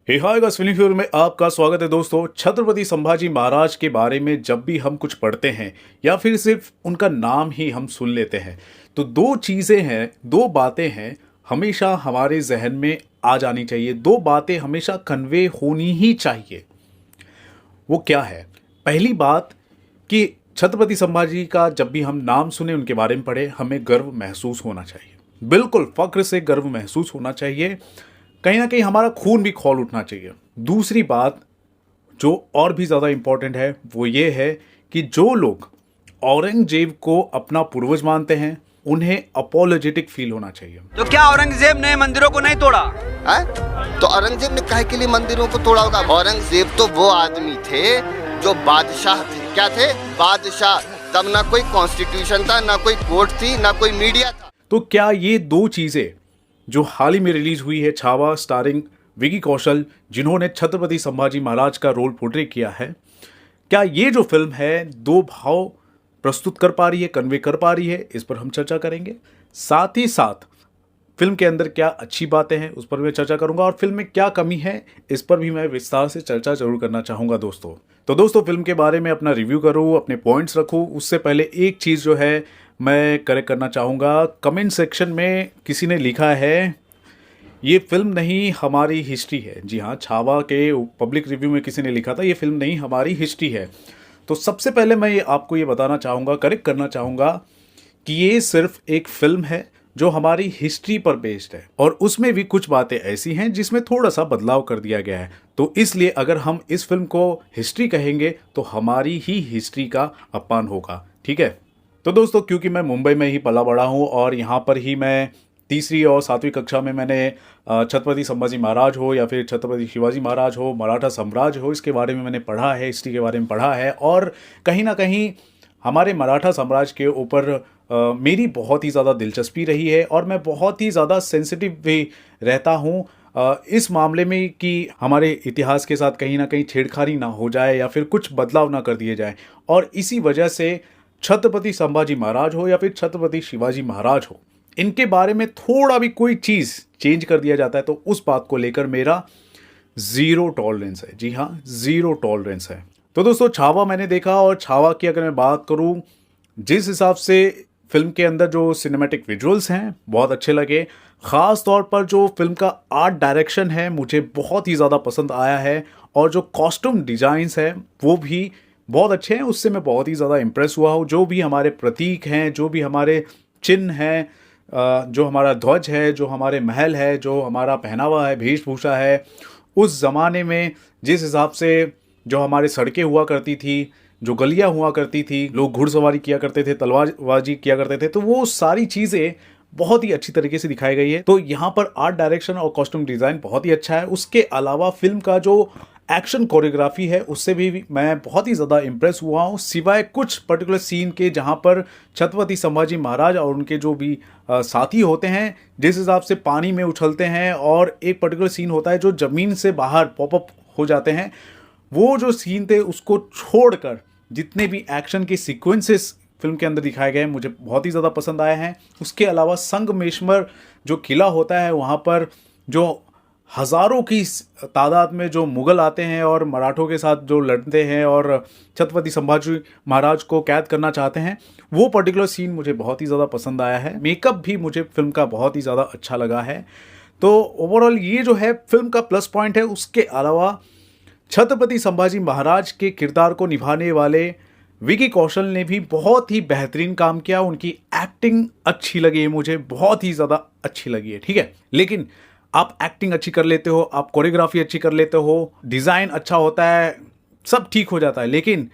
हे hi guys, film fuel में आपका स्वागत है। दोस्तों, छत्रपति संभाजी महाराज के बारे में जब भी हम कुछ पढ़ते हैं या फिर सिर्फ उनका नाम ही हम सुन लेते हैं तो दो चीज़ें हैं, दो बातें हैं हमेशा हमारे जहन में आ जानी चाहिए, दो बातें हमेशा कन्वे होनी ही चाहिए। वो क्या है? पहली बात कि छत्रपति संभाजी का जब भी हम नाम सुने, उनके बारे में पढ़े, हमें गर्व महसूस होना चाहिए। बिल्कुल फक्र से गर्व महसूस होना चाहिए, कहीं ना कहीं हमारा खून भी खौल उठना चाहिए। दूसरी बात जो और भी ज़्यादा इंपॉर्टेंट है वो ये है कि जो लोग औरंगजेब को अपना पूर्वज मानते हैं उन्हें अपोलोजेटिक फील होना चाहिए। तो क्या औरंगजेब ने मंदिरों को नहीं तोड़ा है? तो औरंगजेब ने काहे के लिए मंदिरों को तोड़ा होगा? औरंगजेब तो वो आदमी थे जो बादशाह थे। क्या थे? बादशाह। तब ना कोई कॉन्स्टिट्यूशन था, ना कोई कोर्ट थी, ना कोई मीडिया था। तो क्या ये दो चीज़ें जो हाल ही में रिलीज हुई है, छावा स्टारिंग विकी कौशल, जिन्होंने छत्रपति संभाजी महाराज का रोल पोर्ट्रे किया है, क्या ये जो फिल्म है दो भाव प्रस्तुत कर पा रही है, कन्वे कर पा रही है? इस पर हम चर्चा करेंगे। साथ ही साथ फिल्म के अंदर क्या अच्छी बातें हैं उस पर मैं चर्चा करूंगा, और फिल्म में क्या कमी है इस पर भी मैं विस्तार से चर्चा जरूर करना चाहूंगा। दोस्तों फिल्म के बारे में अपना रिव्यू करूं, अपने पॉइंट्स रखूं, उससे पहले एक चीज़ जो है मैं करेक्ट करना चाहूँगा। कमेंट सेक्शन में किसी ने लिखा है ये फिल्म नहीं हमारी हिस्ट्री है। जी हाँ, छावा के पब्लिक रिव्यू में किसी ने लिखा था ये फिल्म नहीं हमारी हिस्ट्री है। तो सबसे पहले मैं आपको ये बताना चाहूँगा, करेक्ट करना चाहूँगा कि ये सिर्फ एक फिल्म है जो हमारी हिस्ट्री पर बेस्ड है, और उसमें भी कुछ बातें ऐसी हैं जिसमें थोड़ा सा बदलाव कर दिया गया है। तो इसलिए अगर हम इस फिल्म को हिस्ट्री कहेंगे तो हमारी ही हिस्ट्री का अपमान होगा, ठीक है? तो दोस्तों, क्योंकि मैं मुंबई में ही पला बड़ा हूँ और यहाँ पर ही मैं तीसरी और सातवीं कक्षा में मैंने छत्रपति संभाजी महाराज हो या फिर छत्रपति शिवाजी महाराज हो, मराठा साम्राज्य हो, इसके बारे में मैंने पढ़ा है, हिस्ट्री के बारे में पढ़ा है, और कहीं ना कहीं हमारे मराठा साम्राज्य के ऊपर मेरी बहुत ही ज़्यादा दिलचस्पी रही है, और मैं बहुत ही ज़्यादा सेंसिटिव भी रहता हूँ इस मामले में कि हमारे इतिहास के साथ कहीं ना कहीं छेड़खानी ना हो जाए या फिर कुछ बदलाव ना कर दिए जाए। और इसी वजह से छत्रपति संभाजी महाराज हो या फिर छत्रपति शिवाजी महाराज हो, इनके बारे में थोड़ा भी कोई चीज़ चेंज कर दिया जाता है तो उस बात को लेकर मेरा ज़ीरो टॉलरेंस है। जी हाँ, ज़ीरो टॉलरेंस है। तो दोस्तों, छावा मैंने देखा, और छावा की अगर मैं बात करूं, जिस हिसाब से फिल्म के अंदर जो सिनेमैटिक विजुअल्स हैं बहुत अच्छे लगे। ख़ास तौर पर जो फिल्म का आर्ट डायरेक्शन है मुझे बहुत ही ज़्यादा पसंद आया है, और जो कॉस्ट्यूम डिज़ाइंस हैं वो भी बहुत अच्छे हैं। उससे मैं बहुत ही ज़्यादा इम्प्रेस हुआ हूँ। जो भी हमारे प्रतीक हैं, जो भी हमारे चिन्ह हैं, जो हमारा ध्वज है, जो हमारे महल है, जो हमारा पहनावा है, वेशभूषा है, उस ज़माने में जिस हिसाब से जो हमारे सड़कें हुआ करती थी, जो गलियाँ हुआ करती थी, लोग घुड़सवारी किया करते थे, तलवारबाजी किया करते थे, तो वो सारी चीज़ें बहुत ही अच्छी तरीके से दिखाई गई है। तो यहाँ पर आर्ट डायरेक्शन और कॉस्ट्यूम डिज़ाइन बहुत ही अच्छा है। उसके अलावा फिल्म का जो एक्शन कोरियोग्राफी है उससे भी मैं बहुत ही ज़्यादा इम्प्रेस हुआ हूँ, सिवाय कुछ पर्टिकुलर सीन के जहाँ पर छत्रपति संभाजी महाराज और उनके जो भी साथी होते हैं जिस हिसाब से पानी में उछलते हैं, और एक पर्टिकुलर सीन होता है जो ज़मीन से बाहर पॉपअप हो जाते हैं, वो जो सीन थे उसको छोड़कर जितने भी एक्शन के सीक्वेंसेस फिल्म के अंदर दिखाए गए मुझे बहुत ही ज़्यादा पसंद आए हैं। उसके अलावा संगमेश्वर जो किला होता है, वहाँ पर जो हज़ारों की तादाद में जो मुग़ल आते हैं और मराठों के साथ जो लड़ते हैं और छत्रपति संभाजी महाराज को कैद करना चाहते हैं, वो पर्टिकुलर सीन मुझे बहुत ही ज़्यादा पसंद आया है। मेकअप भी मुझे फिल्म का बहुत ही ज़्यादा अच्छा लगा है। तो ओवरऑल ये जो है फिल्म का प्लस पॉइंट है। उसके अलावा छत्रपति संभाजी महाराज के किरदार को निभाने वाले विकी कौशल ने भी बहुत ही बेहतरीन काम किया। उनकी एक्टिंग अच्छी लगी है, मुझे बहुत ही ज़्यादा अच्छी लगी है, ठीक है? लेकिन आप एक्टिंग अच्छी कर लेते हो, आप कोरियोग्राफी अच्छी कर लेते हो, डिज़ाइन अच्छा होता है, सब ठीक हो जाता है, लेकिन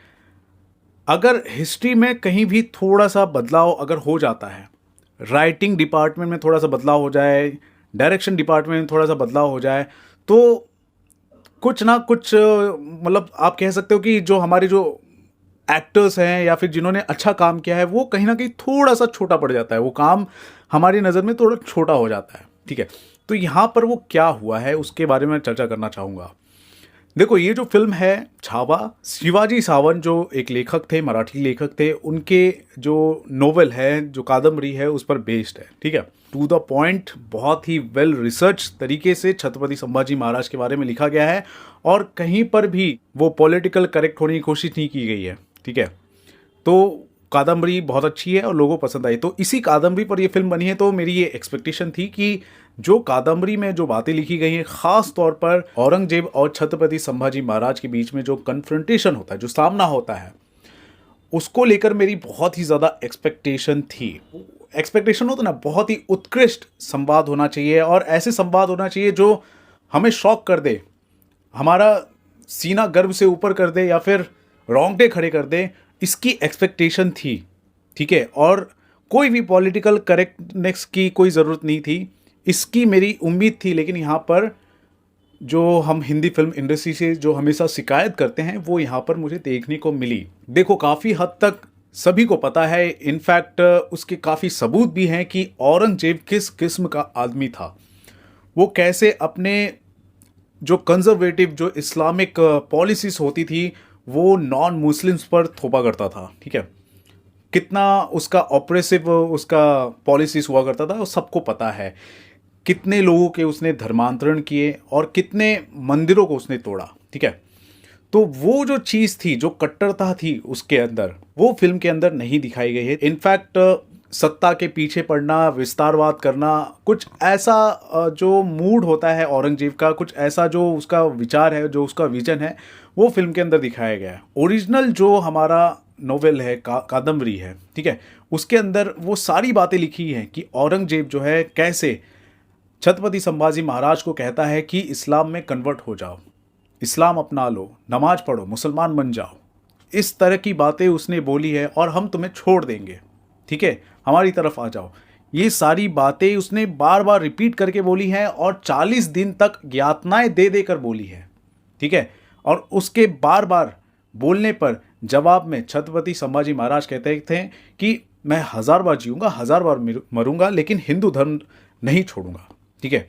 अगर हिस्ट्री में कहीं भी थोड़ा सा बदलाव अगर हो जाता है, राइटिंग डिपार्टमेंट में थोड़ा सा बदलाव हो जाए, डायरेक्शन डिपार्टमेंट में थोड़ा सा बदलाव हो जाए, तो कुछ ना कुछ मतलब आप कह सकते हो कि जो हमारे जो एक्टर्स हैं या फिर जिन्होंने अच्छा काम किया है वो कहीं ना कहीं थोड़ा सा छोटा पड़ जाता है, वो काम हमारी नज़र में थोड़ा छोटा हो जाता है, ठीक है? तो यहाँ पर वो क्या हुआ है उसके बारे में चर्चा करना चाहूँगा। देखो, ये जो फिल्म है छावा, शिवाजी सावंत जो एक लेखक थे, मराठी लेखक थे, उनके जो नोवेल है, जो कादम्बरी है, उस पर बेस्ड है। ठीक है, टू द पॉइंट, बहुत ही वेल रिसर्च तरीके से छत्रपति संभाजी महाराज के बारे में लिखा गया है और कहीं पर भी वो पॉलिटिकल करेक्ट होने की कोशिश नहीं की गई है। ठीक है, तो कादम्बरी बहुत अच्छी है और लोगों को पसंद आई। तो इसी कादम्बरी पर ये फिल्म बनी है, तो मेरी ये एक्सपेक्टेशन थी कि जो कादम्बरी में जो बातें लिखी गई हैं, खास तौर पर औरंगजेब और छत्रपति संभाजी महाराज के बीच में जो कन्फ्रंटेशन होता है, जो सामना होता है, उसको लेकर मेरी बहुत ही ज़्यादा एक्सपेक्टेशन थी। एक्सपेक्टेशन होता ना, बहुत ही उत्कृष्ट संवाद होना चाहिए और ऐसे संवाद होना चाहिए जो हमें शॉक कर दे, हमारा सीना गर्व से ऊपर कर दे या फिर रोंगटे खड़े कर दे, इसकी एक्सपेक्टेशन थी। ठीक है, और कोई भी पॉलिटिकल करेक्टनेस की कोई ज़रूरत नहीं थी, इसकी मेरी उम्मीद थी। लेकिन यहाँ पर जो हम हिंदी फिल्म इंडस्ट्री से जो हमेशा शिकायत करते हैं, वो यहाँ पर मुझे देखने को मिली। देखो, काफ़ी हद तक सभी को पता है, इनफैक्ट उसके काफ़ी सबूत भी हैं कि औरंगजेब किस किस्म का आदमी था, वो कैसे अपने जो कंजर्वेटिव, जो इस्लामिक पॉलिसीज होती थी, वो नॉन मुस्लिम्स पर थोपा करता था। ठीक है, कितना उसका ऑपरेसिव उसका पॉलिसीज हुआ करता था, वो सबको पता है। कितने लोगों के उसने धर्मांतरण किए और कितने मंदिरों को उसने तोड़ा। ठीक है, तो वो जो चीज़ थी, जो कट्टरता थी उसके अंदर, वो फिल्म के अंदर नहीं दिखाई गई है। इनफैक्ट सत्ता के पीछे पड़ना, विस्तारवाद करना, कुछ ऐसा जो मूड होता है औरंगजेब का, कुछ ऐसा जो उसका विचार है, जो उसका विजन है, वो फिल्म के अंदर दिखाया गया है। ओरिजिनल जो हमारा नोवेल है, कादम्बरी है, ठीक है, उसके अंदर वो सारी बातें लिखी हैं कि औरंगजेब जो है कैसे छत्रपति संभाजी महाराज को कहता है कि इस्लाम में कन्वर्ट हो जाओ, इस्लाम अपना लो, नमाज पढ़ो, मुसलमान बन जाओ। इस तरह की बातें उसने बोली है और हम तुम्हें छोड़ देंगे, ठीक है, हमारी तरफ आ जाओ। ये सारी बातें उसने बार बार रिपीट करके बोली हैं और 40 दिन तक यातनाएं दे देकर बोली है। ठीक है, और उसके बार बार बोलने पर जवाब में छत्रपति संभाजी महाराज कहते थे कि मैं 1000 बार जीऊंगा, 1000 बार मरूंगा, लेकिन हिंदू धर्म नहीं छोड़ूंगा। ठीक है,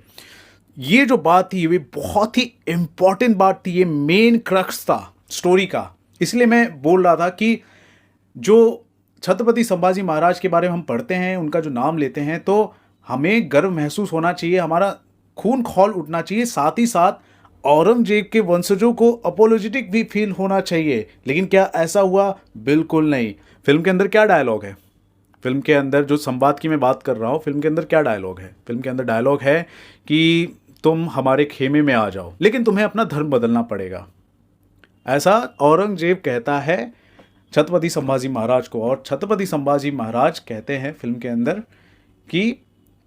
ये जो बात थी, ये बहुत ही इंपॉर्टेंट बात थी, ये मेन क्रक्स था स्टोरी का। इसलिए मैं बोल रहा था कि जो छत्रपति संभाजी महाराज के बारे में हम पढ़ते हैं, उनका जो नाम लेते हैं, तो हमें गर्व महसूस होना चाहिए, हमारा खून खौल उठना चाहिए। साथ ही साथ औरंगजेब के वंशजों को अपोलोजेटिक भी फील होना चाहिए। लेकिन क्या ऐसा हुआ? बिल्कुल नहीं। फिल्म के अंदर क्या डायलॉग है? फिल्म के अंदर जो संवाद की मैं बात कर रहा हूँ, फिल्म के अंदर क्या डायलॉग है? फिल्म के अंदर डायलॉग है कि तुम हमारे खेमे में आ जाओ, लेकिन तुम्हें अपना धर्म बदलना पड़ेगा। ऐसा औरंगजेब कहता है छत्रपति संभाजी महाराज को, और छत्रपति संभाजी महाराज कहते हैं फिल्म के अंदर कि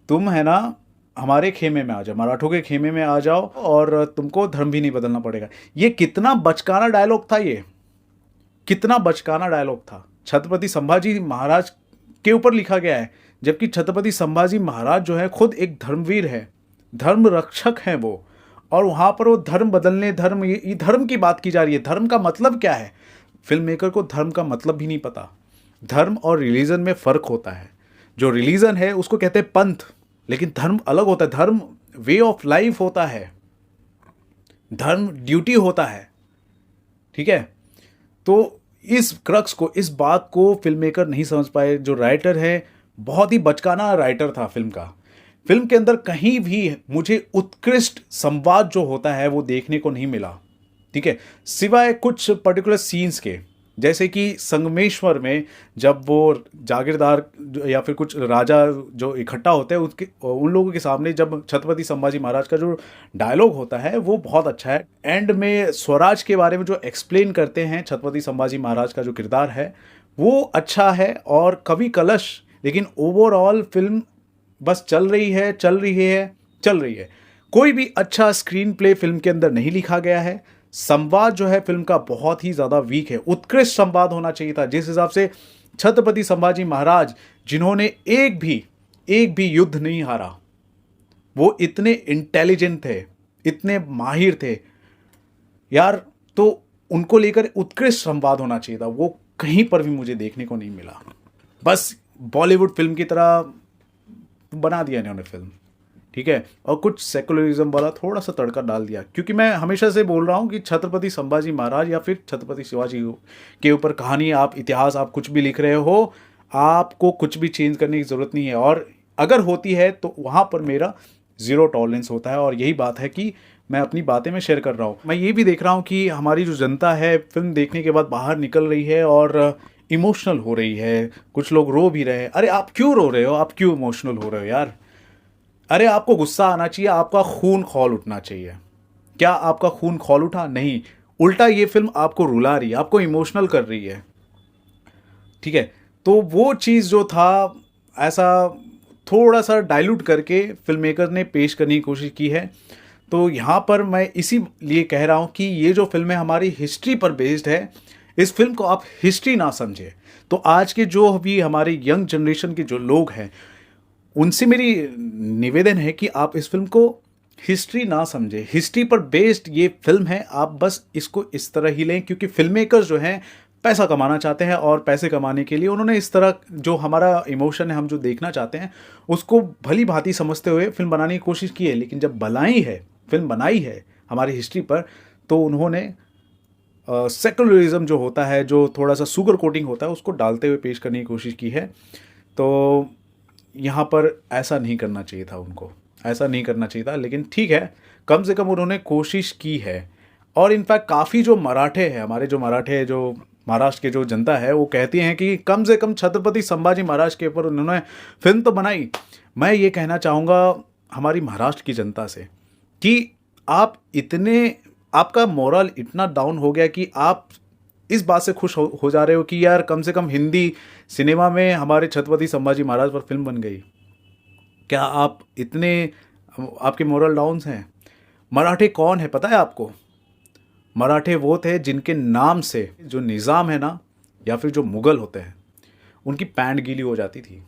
तुम है ना हमारे खेमे में आ जाओ, मराठों के खेमे में आ जाओ, और तुमको धर्म भी नहीं बदलना पड़ेगा। ये कितना बचकाना डायलॉग था, ये कितना बचकाना डायलॉग था। छत्रपति संभाजी महाराज के ऊपर लिखा गया है, जबकि छत्रपति संभाजी महाराज जो है खुद एक धर्मवीर है, धर्म रक्षक हैं वो, और वहाँ पर वो धर्म बदलने, धर्म, ये धर्म की बात की जा रही है। धर्म का मतलब क्या है? फिल्म मेकर को धर्म का मतलब भी नहीं पता। धर्म और रिलीजन में फ़र्क होता है। जो रिलीजन है उसको कहते हैं पंथ, लेकिन धर्म अलग होता है। धर्म वे ऑफ लाइफ होता है, धर्म ड्यूटी होता है। ठीक है, तो इस क्रक्स को, इस बात को फिल्म मेकर नहीं समझ पाए। जो राइटर है, बहुत ही बचकाना राइटर था फिल्म का। फिल्म के अंदर कहीं भी मुझे उत्कृष्ट संवाद जो होता है वो देखने को नहीं मिला। ठीक है, सिवाय कुछ पर्टिकुलर सीन्स के, जैसे कि संगमेश्वर में जब वो जागीरदार या फिर कुछ राजा जो इकट्ठा होते हैं, उसके उन लोगों के सामने जब छत्रपति संभाजी महाराज का जो डायलॉग होता है वो बहुत अच्छा है। एंड में स्वराज के बारे में जो एक्सप्लेन करते हैं छत्रपति संभाजी महाराज का जो किरदार है वो अच्छा है, और कवि कलश। लेकिन ओवरऑल फिल्म बस चल रही है। कोई भी अच्छा स्क्रीन प्ले फिल्म के अंदर नहीं लिखा गया है। संवाद जो है फिल्म का बहुत ही ज़्यादा वीक है। उत्कृष्ट संवाद होना चाहिए था। जिस हिसाब से छत्रपति संभाजी महाराज, जिन्होंने एक भी युद्ध नहीं हारा, वो इतने इंटेलिजेंट थे, इतने माहिर थे यार, तो उनको लेकर उत्कृष्ट संवाद होना चाहिए था। वो कहीं पर भी मुझे देखने को नहीं मिला। बस बॉलीवुड फिल्म की तरह बना दिया इन्होंने फिल्म। ठीक ठीक है, और कुछ सेकुलरिज्म वाला थोड़ा सा तड़का डाल दिया। क्योंकि मैं हमेशा से बोल रहा हूँ कि छत्रपति संभाजी महाराज या फिर छत्रपति शिवाजी के ऊपर कहानी, आप इतिहास, आप कुछ भी लिख रहे हो, आपको कुछ भी चेंज करने की ज़रूरत नहीं है, और अगर होती है तो वहाँ पर मेरा ज़ीरो टॉलरेंस होता है। और यही बात है कि मैं अपनी बातें में शेयर कर रहा हूँ। मैं ये भी देख रहा हूँ कि हमारी जो जनता है फिल्म देखने के बाद बाहर निकल रही है और इमोशनल हो रही है, कुछ लोग रो भी रहे हैं। अरे आप क्यों रो रहे हो, आप क्यों इमोशनल हो रहे हो यार? अरे आपको गुस्सा आना चाहिए, आपका खून खौल उठना चाहिए। क्या आपका खून खौल उठा? नहीं, उल्टा ये फिल्म आपको रुला रही है, आपको इमोशनल कर रही है, ठीक है। तो वो चीज़ जो था, ऐसा थोड़ा सा डाइल्यूट करके फिल्म मेकर ने पेश करने की कोशिश की है। तो यहाँ पर मैं इसीलिए कह रहा हूँ कि ये जो फिल्म है हमारी हिस्ट्री पर बेस्ड है, इस फिल्म को आप हिस्ट्री ना समझे। तो आज के जो भी हमारे यंग जनरेशन के जो लोग हैं, उनसे मेरी निवेदन है कि आप इस फिल्म को हिस्ट्री ना समझे। हिस्ट्री पर बेस्ड ये फिल्म है, आप बस इसको इस तरह ही लें, क्योंकि फिल्म मेकर्स जो हैं पैसा कमाना चाहते हैं, और पैसे कमाने के लिए उन्होंने इस तरह जो हमारा इमोशन है, हम जो देखना चाहते हैं, उसको भली भांति समझते हुए फिल्म बनाने की कोशिश की है। लेकिन जब फिल्म बनाई है हमारी हिस्ट्री पर, तो उन्होंने सेकुलरिज्म जो होता है, जो थोड़ा सा सुगर कोटिंग होता है, उसको डालते हुए पेश करने की कोशिश की है। तो यहाँ पर ऐसा नहीं करना चाहिए था, उनको ऐसा नहीं करना चाहिए था। लेकिन ठीक है, कम से कम उन्होंने कोशिश की है। और इनफैक्ट काफ़ी जो मराठे हैं, हमारे जो मराठे, जो महाराष्ट्र के जो जनता है, वो कहती हैं कि कम से कम छत्रपति संभाजी महाराज के ऊपर उन्होंने फिल्म तो बनाई। मैं ये कहना चाहूँगा हमारी महाराष्ट्र की जनता से कि आपका मोरल इतना डाउन हो गया कि आप इस बात से खुश हो जा रहे हो कि यार कम से कम हिंदी सिनेमा में हमारे छत्रपति संभाजी महाराज पर फिल्म बन गई। क्या आप इतने, आपके मोरल डाउन्स हैं? मराठे कौन है पता है आपको? मराठे वो थे जिनके नाम से जो निज़ाम है ना, या फिर जो मुग़ल होते हैं, उनकी पैंट गीली हो जाती थी।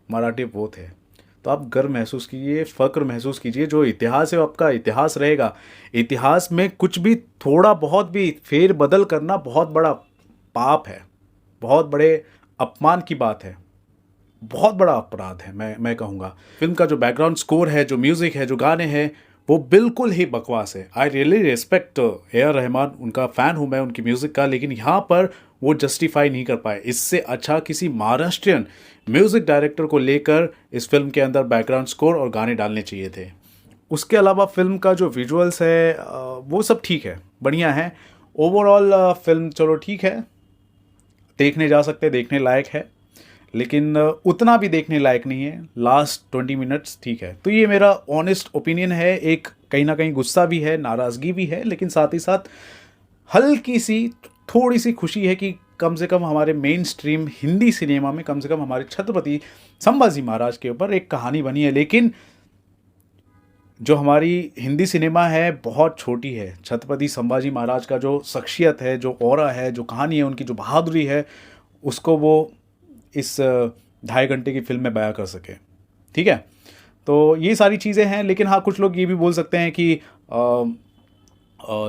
मराठे वो थे। तो आप गर्व महसूस कीजिए, फ़क्र महसूस कीजिए। जो इतिहास है वो आपका इतिहास रहेगा। इतिहास में कुछ भी थोड़ा बहुत भी फेर बदल करना बहुत बड़ा पाप है, बहुत बड़े अपमान की बात है, बहुत बड़ा अपराध है। मैं कहूँगा फिल्म का जो बैकग्राउंड स्कोर है, जो म्यूज़िक है, जो गाने हैं, वो बिल्कुल ही बकवास है। I really respect AR. Rahman, उनका फ़ैन हूँ मैं उनकी म्यूज़िक का, लेकिन यहाँ पर वो जस्टिफाई नहीं कर पाए। इससे अच्छा किसी महाराष्ट्रियन म्यूज़िक डायरेक्टर को लेकर इस फिल्म के अंदर बैकग्राउंड स्कोर और गाने डालने चाहिए थे। उसके अलावा फिल्म का जो विजुअल्स है वो सब ठीक है, बढ़िया है। ओवरऑल फिल्म चलो ठीक है, देखने जा सकते हैं, देखने लायक है, लेकिन उतना भी देखने लायक नहीं है। लास्ट 20 मिनट्स ठीक है। तो ये मेरा ऑनेस्ट ओपिनियन है। एक कहीं ना कहीं गुस्सा भी है, नाराज़गी भी है, लेकिन साथ ही साथ हल्की सी थोड़ी सी खुशी है कि कम से कम हमारे मेन स्ट्रीम हिंदी सिनेमा में कम से कम हमारे छत्रपति संभाजी महाराज के ऊपर एक कहानी बनी है। लेकिन जो हमारी हिंदी सिनेमा है बहुत छोटी है। छत्रपति संभाजी महाराज का जो शख्सियत है, जो ऑरा है, जो कहानी है, उनकी जो बहादुरी है, उसको वो इस 2.5 घंटे की फिल्म में बयां कर सके। ठीक है, तो ये सारी चीज़ें हैं। लेकिन हाँ, कुछ लोग ये भी बोल सकते हैं कि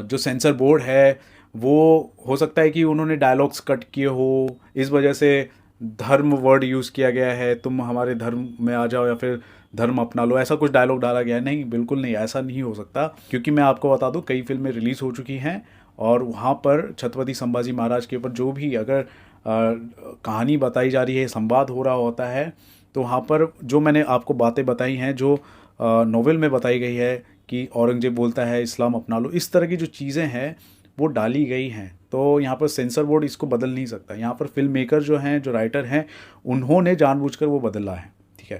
जो सेंसर बोर्ड है वो हो सकता है कि उन्होंने डायलॉग्स कट किए हो, इस वजह से धर्म वर्ड यूज़ किया गया है, तुम हमारे धर्म में आ जाओ या फिर धर्म अपना लो, ऐसा कुछ डायलॉग डाला गया है। नहीं, बिल्कुल नहीं, ऐसा नहीं हो सकता। क्योंकि मैं आपको बता दूं, कई फिल्में रिलीज़ हो चुकी हैं और वहाँ पर छत्रपति संभाजी महाराज के ऊपर जो भी अगर कहानी बताई जा रही है, संवाद हो रहा होता है, तो वहाँ पर जो मैंने आपको बातें बताई हैं, जो नोवेल में बताई गई है कि औरंगजेब बोलता है इस्लाम अपना लो, इस तरह की जो चीज़ें हैं वो डाली गई हैं। तो यहाँ पर सेंसर बोर्ड इसको बदल नहीं सकता। यहाँ पर फिल्म मेकर जो हैं, जो राइटर हैं, उन्होंने जानबूझकर वो बदला है। ठीक है,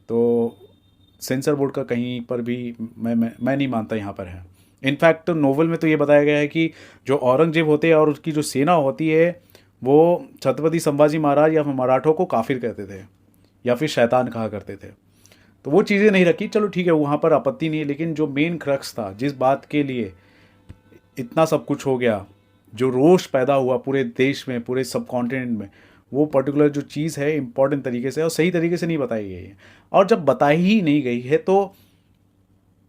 तो सेंसर बोर्ड का कहीं पर भी मैं नहीं मानता यहाँ पर है। इनफैक्ट नोवेल में तो ये बताया गया है कि जो औरंगजेब होते हैं और उसकी जो सेना होती है, वो छत्रपति संभाजी महाराज या मराठों को काफिर कहते थे या फिर शैतान कहा करते थे। तो वो चीज़ें नहीं रखी, चलो ठीक है, वहाँ पर आपत्ति नहीं है। लेकिन जो मेन क्रक्स था, जिस बात के लिए इतना सब कुछ हो गया, जो रोष पैदा हुआ पूरे देश में, पूरे सब कॉन्टिनेंट में, वो पर्टिकुलर जो चीज़ है इम्पॉर्टेंट तरीके से और सही तरीके से नहीं बताई गई है। और जब बताई ही नहीं गई है तो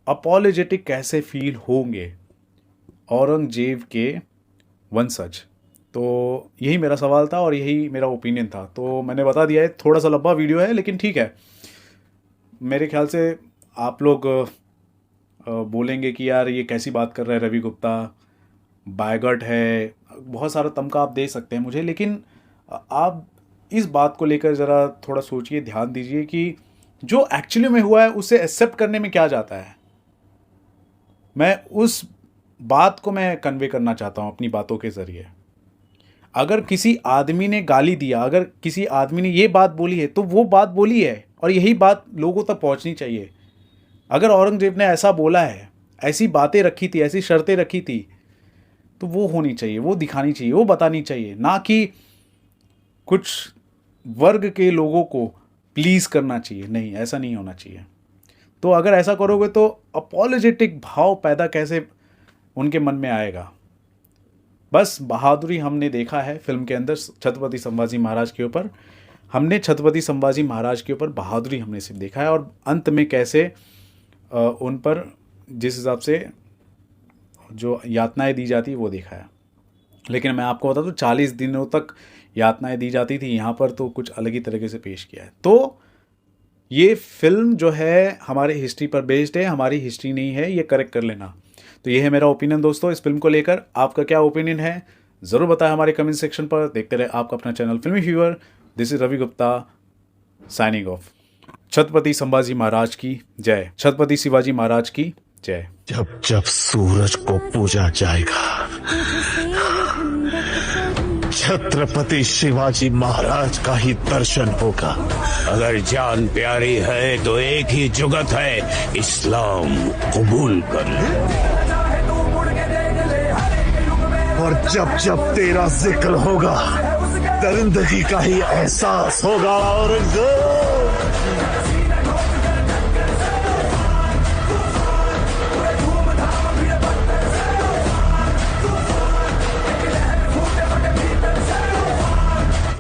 अपॉलोजेटिक कैसे फील होंगे औरंगजेब के वंशज? तो यही मेरा सवाल था और यही मेरा ओपिनियन था। तो मैंने बता दिया है, थोड़ा सा लंबा वीडियो है लेकिन ठीक है, मेरे ख्याल से आप लोग बोलेंगे कि यार ये कैसी बात कर रहा है रवि गुप्ता, बायगट है, बहुत सारा तमका आप दे सकते हैं मुझे, लेकिन आप इस बात को लेकर ज़रा थोड़ा सोचिए, ध्यान दीजिए कि जो एक्चुअली में हुआ है उसे एक्सेप्ट करने में क्या जाता है। मैं उस बात को मैं कन्वे करना चाहता हूँ अपनी बातों के ज़रिए। अगर किसी आदमी ने गाली दिया, अगर किसी आदमी ने ये बात बोली है तो वो बात बोली है और यही बात लोगों तक पहुँचनी चाहिए। अगर औरंगजेब ने ऐसा बोला है, ऐसी बातें रखी थी, ऐसी शर्तें रखी थी, तो वो होनी चाहिए, वो दिखानी चाहिए, वो बतानी चाहिए, ना कि कुछ वर्ग के लोगों को प्लीज़ करना चाहिए। नहीं, ऐसा नहीं होना चाहिए। तो अगर ऐसा करोगे तो अपॉलोजेटिक भाव पैदा कैसे उनके मन में आएगा। बस बहादुरी हमने देखा है फिल्म के अंदर छत्रपति संभाजी महाराज के ऊपर, हमने छत्रपति संभाजी महाराज के ऊपर बहादुरी हमने सिर्फ देखा है, और अंत में कैसे उन पर जिस हिसाब से जो यातनाएं दी जाती वो देखा है। लेकिन मैं आपको बता दूं 40 दिनों तक यातनाएं दी जाती थी, यहाँ पर तो कुछ अलग ही तरीके से पेश किया है। तो ये फिल्म जो है हमारी हिस्ट्री पर बेस्ड है, हमारी हिस्ट्री नहीं है, ये करेक्ट कर लेना। तो ये है मेरा ओपिनियन दोस्तों इस फिल्म को लेकर। आपका क्या ओपिनियन है ज़रूर बताएं हमारे कमेंट सेक्शन पर। देखते रहे आपका अपना channel Filmy Fever. This is Ravi Gupta signing off. Chhatrapati Sambhaji Maharaj की जय, छत्रपति शिवाजी महाराज की जय। जब जब सूरज को पूजा जाएगा, छत्रपति शिवाजी महाराज का ही दर्शन होगा। अगर जान प्यारी है तो एक ही जुगत है, इस्लाम कबूल कर ले। और जब जब तेरा जिक्र होगा, दरिंदगी का ही एहसास होगा। और